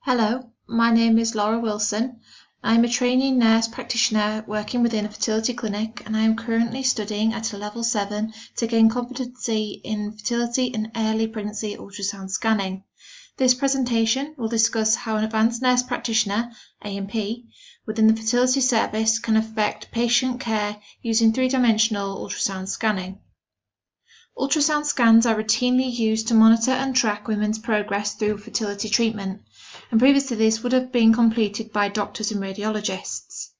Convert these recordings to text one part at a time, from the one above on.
Hello, my name is Laura Wilson. I'm a trainee nurse practitioner working within a fertility clinic, and I am currently studying at a level 7 to gain competency in fertility and early pregnancy ultrasound scanning. This presentation will discuss how an advanced nurse practitioner, A&P, within the fertility service can affect patient care using three-dimensional ultrasound scanning. Ultrasound scans are routinely used to monitor and track women's progress through fertility treatment, and previously this would have been completed by doctors and radiologists.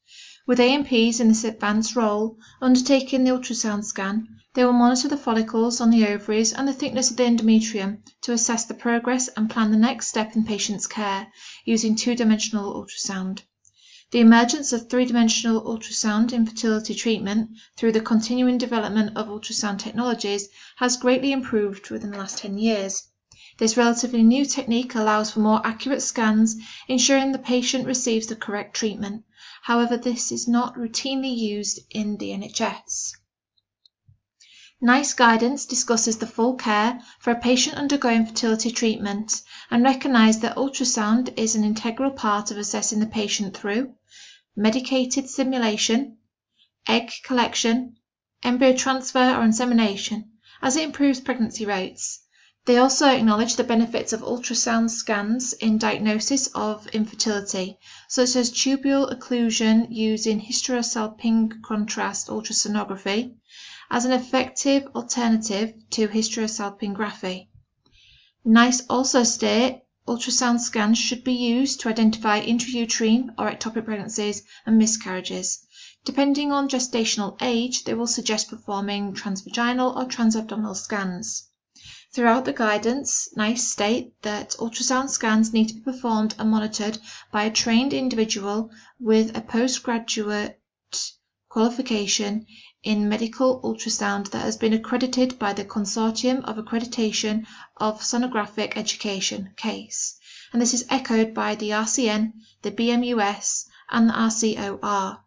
With A&Ps in this advanced role, undertaking the ultrasound scan, they will monitor the follicles on the ovaries and the thickness of the endometrium to assess the progress and plan the next step in patient's care using two-dimensional ultrasound. The emergence of three-dimensional ultrasound in fertility treatment through the continuing development of ultrasound technologies has greatly improved within the last 10 years. This relatively new technique allows for more accurate scans, ensuring the patient receives the correct treatment. However, this is not routinely used in the NHS. NICE guidance discusses the full care for a patient undergoing fertility treatment and recognises that ultrasound is an integral part of assessing the patient through medicated stimulation, egg collection, embryo transfer or insemination, as it improves pregnancy rates. They also acknowledge the benefits of ultrasound scans in diagnosis of infertility, such as tubal occlusion using hysterosalpingo contrast ultrasonography, as an effective alternative to hysterosalpingography. NICE also state ultrasound scans should be used to identify intrauterine or ectopic pregnancies and miscarriages. Depending on gestational age, they will suggest performing transvaginal or transabdominal scans. Throughout the guidance, NICE state that ultrasound scans need to be performed and monitored by a trained individual with a postgraduate qualification in medical ultrasound that has been accredited by the Consortium of Accreditation of Sonographic Education, CASE, and this is echoed by the RCN, the BMUS, and the RCOR.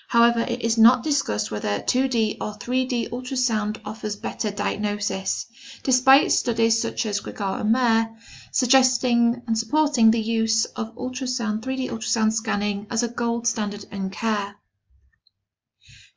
However, it is not discussed whether 2D or 3D ultrasound offers better diagnosis, despite studies such as Gregor and Mayer suggesting and supporting the use of 3D ultrasound scanning as a gold standard in care.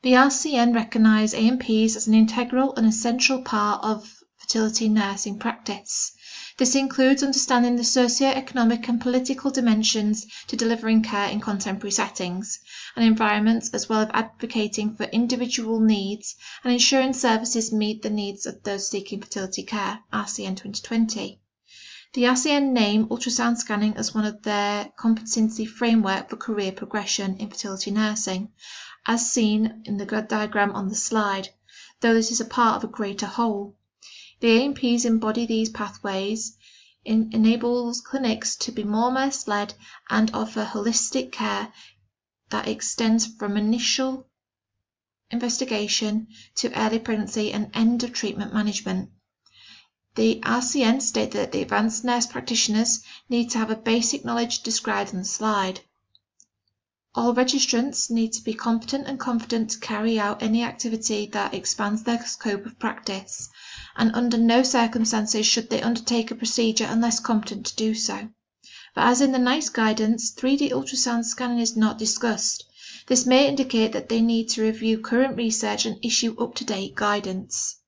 The RCN recognise A&Ps as an integral and essential part of fertility nursing practice. This includes understanding the socio-economic and political dimensions to delivering care in contemporary settings and environments, as well as advocating for individual needs and ensuring services meet the needs of those seeking fertility care, RCN 2020. The RCN name ultrasound scanning as one of their competency framework for career progression in fertility nursing, as seen in the diagram on the slide, though this is a part of a greater whole. The A&Ps embody these pathways, enables clinics to be more nurse-led and offer holistic care that extends from initial investigation to early pregnancy and end of treatment management. The RCN state that the advanced nurse practitioners need to have a basic knowledge described on the slide. All registrants need to be competent and confident to carry out any activity that expands their scope of practice, and under no circumstances should they undertake a procedure unless competent to do so. But as in the NICE guidance, 3D ultrasound scanning is not discussed. This may indicate that they need to review current research and issue up-to-date guidance.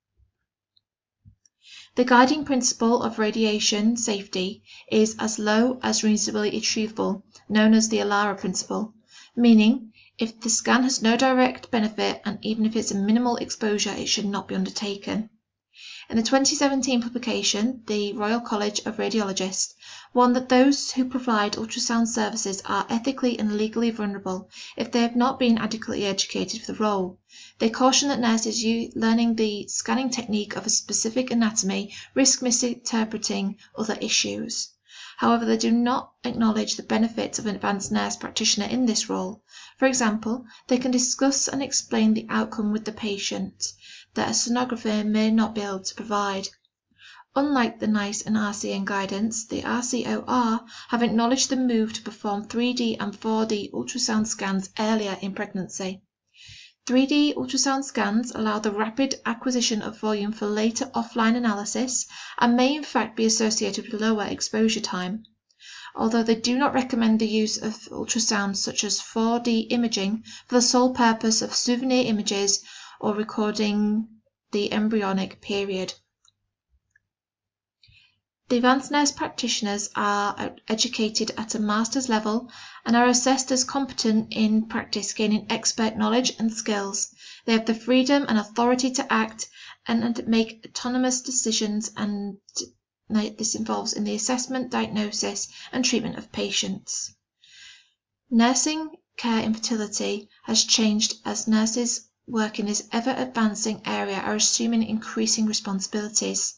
The guiding principle of radiation safety is as low as reasonably achievable, known as the ALARA principle, meaning if the scan has no direct benefit and even if it's a minimal exposure, it should not be undertaken. In the 2017 publication, the Royal College of Radiologists warned that those who provide ultrasound services are ethically and legally vulnerable if they have not been adequately educated for the role. They caution that nurses learning the scanning technique of a specific anatomy risk misinterpreting other issues. However, they do not acknowledge the benefits of an advanced nurse practitioner in this role. For example, they can discuss and explain the outcome with the patient that a sonographer may not be able to provide. Unlike the NICE and RCN guidance, the RCOR have acknowledged the move to perform 3D and 4D ultrasound scans earlier in pregnancy. 3D ultrasound scans allow the rapid acquisition of volume for later offline analysis and may in fact be associated with lower exposure time. although they do not recommend the use of ultrasound such as 4D imaging for the sole purpose of souvenir images or recording the embryonic period. The advanced nurse practitioners are educated at a master's level and are assessed as competent in practice, gaining expert knowledge and skills. They have the freedom and authority to act and make autonomous decisions, and this involves in the assessment, diagnosis, and treatment of patients. Nursing care in fertility has changed as nurses work in this ever-advancing area are assuming increasing responsibilities.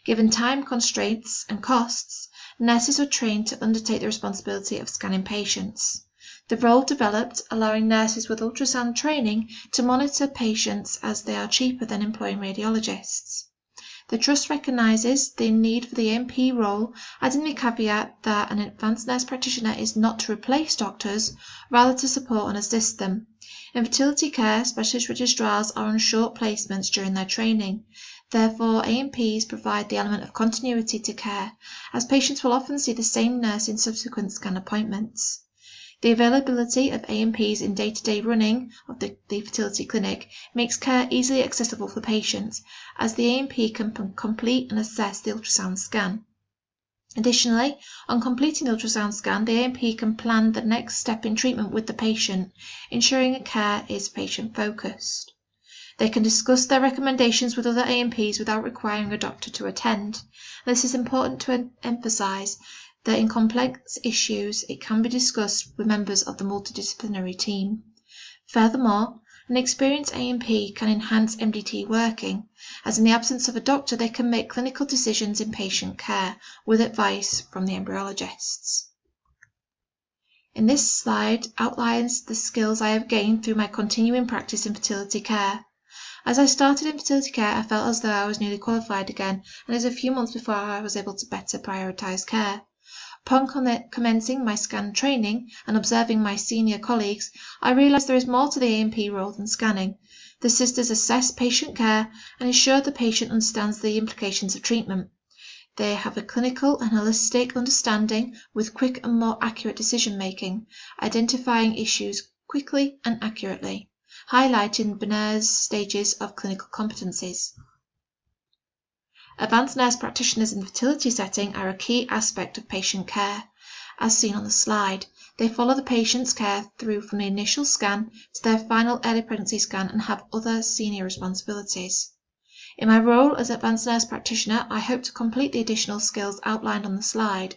Given time constraints and costs, nurses were trained to undertake the responsibility of scanning patients. The role developed, allowing nurses with ultrasound training to monitor patients as they are cheaper than employing radiologists. The Trust recognises the need for the A&P role, adding the caveat that an advanced nurse practitioner is not to replace doctors, rather to support and assist them. In fertility care, specialist registrars are on short placements during their training. Therefore, A&Ps provide the element of continuity to care, as patients will often see the same nurse in subsequent scan appointments. The availability of A&Ps in day-to-day running of the fertility clinic makes care easily accessible for patients, as the A&P can complete and assess the ultrasound scan. Additionally, on completing the ultrasound scan, the A&P can plan the next step in treatment with the patient, ensuring care is patient-focused. They can discuss their recommendations with other A&Ps without requiring a doctor to attend. This is important to emphasise that in complex issues it can be discussed with members of the multidisciplinary team. Furthermore, an experienced A&P can enhance MDT working, as in the absence of a doctor they can make clinical decisions in patient care with advice from the embryologists. In this slide outlines the skills I have gained through my continuing practice in fertility care. As I started in fertility care, I felt as though I was newly qualified again, and it was a few months before I was able to better prioritise care. Upon commencing my scan training and observing my senior colleagues, I realised there is more to the A&P role than scanning. The sisters assess patient care and ensure the patient understands the implications of treatment. They have a clinical and holistic understanding with quick and more accurate decision making, identifying issues quickly and accurately, highlighting Benner's stages of clinical competencies. Advanced nurse practitioners in the fertility setting are a key aspect of patient care. As seen on the slide, they follow the patient's care through from the initial scan to their final early pregnancy scan and have other senior responsibilities. In my role as advanced nurse practitioner, I hope to complete the additional skills outlined on the slide.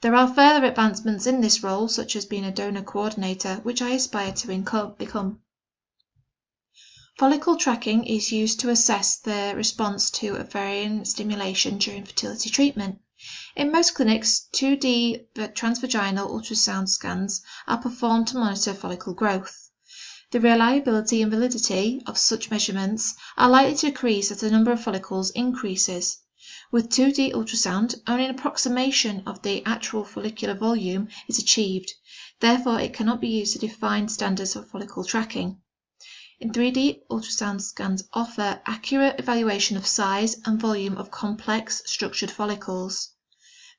There are further advancements in this role, such as being a donor coordinator, which I aspire to become. Follicle tracking is used to assess the response to ovarian stimulation during fertility treatment. In most clinics, 2D transvaginal ultrasound scans are performed to monitor follicle growth. The reliability and validity of such measurements are likely to decrease as the number of follicles increases. With 2D ultrasound, only an approximation of the actual follicular volume is achieved. Therefore, it cannot be used to define standards of follicle tracking. In 3D, ultrasound scans offer accurate evaluation of size and volume of complex structured follicles.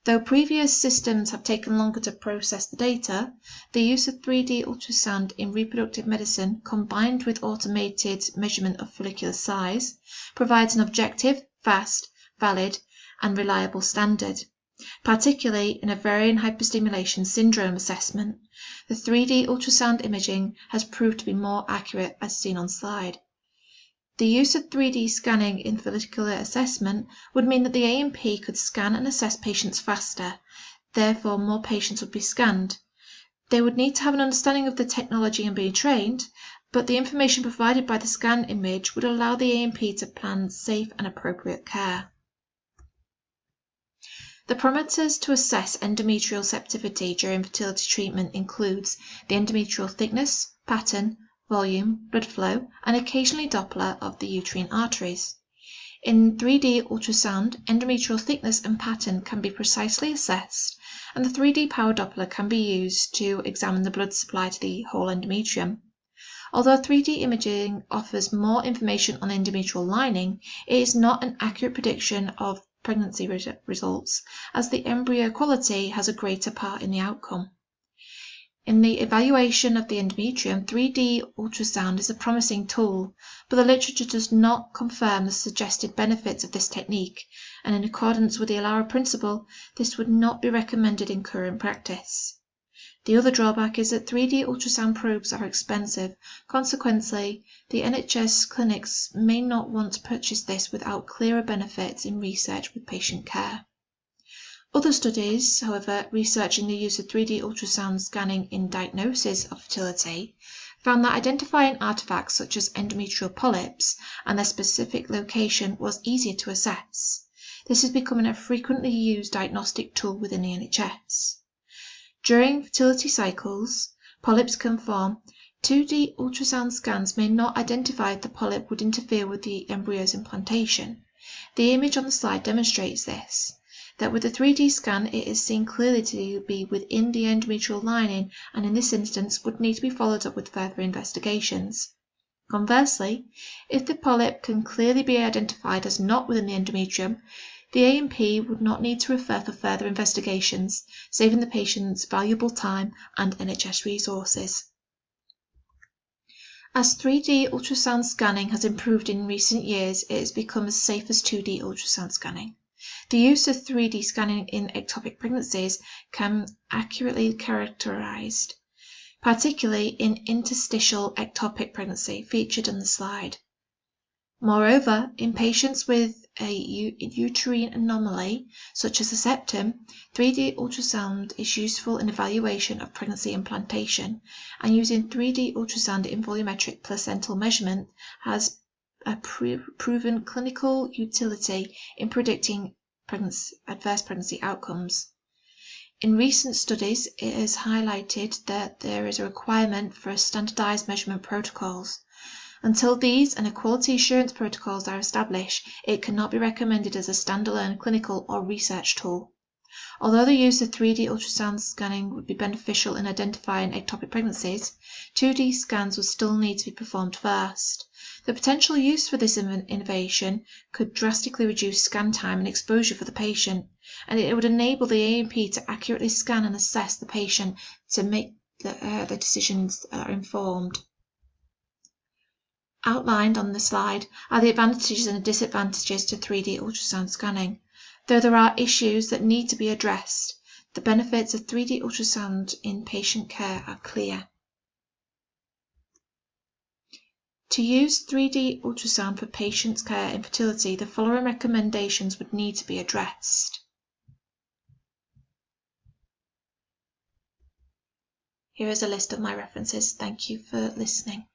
Though previous systems have taken longer to process the data, the use of 3D ultrasound in reproductive medicine combined with automated measurement of follicular size provides an objective, fast, valid, and reliable standard, particularly in ovarian hyperstimulation syndrome assessment. The 3D ultrasound imaging has proved to be more accurate as seen on slide. The use of 3D scanning in follicular assessment would mean that the A&P could scan and assess patients faster, therefore more patients would be scanned. They would need to have an understanding of the technology and be trained, but the information provided by the scan image would allow the A&P to plan safe and appropriate care. The parameters to assess endometrial receptivity during fertility treatment includes the endometrial thickness, pattern, volume, blood flow, and occasionally Doppler of the uterine arteries. In 3D ultrasound, endometrial thickness and pattern can be precisely assessed, and the 3D power Doppler can be used to examine the blood supply to the whole endometrium. Although 3D imaging offers more information on the endometrial lining, it is not an accurate prediction of pregnancy results, as the embryo quality has a greater part in the outcome. In the evaluation of the endometrium, 3D ultrasound is a promising tool, but the literature does not confirm the suggested benefits of this technique, and in accordance with the ALARA principle, this would not be recommended in current practice. The other drawback is that 3D ultrasound probes are expensive. Consequently, the NHS clinics may not want to purchase this without clearer benefits in research with patient care. Other studies, however, researching the use of 3D ultrasound scanning in diagnosis of fertility, found that identifying artifacts such as endometrial polyps and their specific location was easier to assess. This is becoming a frequently used diagnostic tool within the NHS. During fertility cycles, polyps can form. 2D ultrasound scans may not identify if the polyp would interfere with the embryo's implantation. The image on the slide demonstrates this, that with a 3D scan it is seen clearly to be within the endometrial lining and in this instance would need to be followed up with further investigations. Conversely, if the polyp can clearly be identified as not within the endometrium, the A&P would not need to refer for further investigations, saving the patient's valuable time and NHS resources. As 3D ultrasound scanning has improved in recent years, it has become as safe as 2D ultrasound scanning. The use of 3D scanning in ectopic pregnancies can be accurately characterized, particularly in interstitial ectopic pregnancy featured on the slide. Moreover, in patients with a uterine anomaly, such as a septum, 3D ultrasound is useful in evaluation of pregnancy implantation, and using 3D ultrasound in volumetric placental measurement has a proven clinical utility in predicting adverse pregnancy outcomes. In recent studies, it is highlighted that there is a requirement for standardized measurement protocols. Until these and quality assurance protocols are established, it cannot be recommended as a standalone clinical or research tool. Although the use of 3D ultrasound scanning would be beneficial in identifying ectopic pregnancies, 2D scans would still need to be performed first. The potential use for this innovation could drastically reduce scan time and exposure for the patient, and it would enable the A&P to accurately scan and assess the patient to make the decisions that are informed. Outlined on the slide are the advantages and disadvantages to 3D ultrasound scanning. Though there are issues that need to be addressed, the benefits of 3D ultrasound in patient care are clear. To use 3D ultrasound for patients' care in fertility, the following recommendations would need to be addressed. Here is a list of my references. Thank you for listening.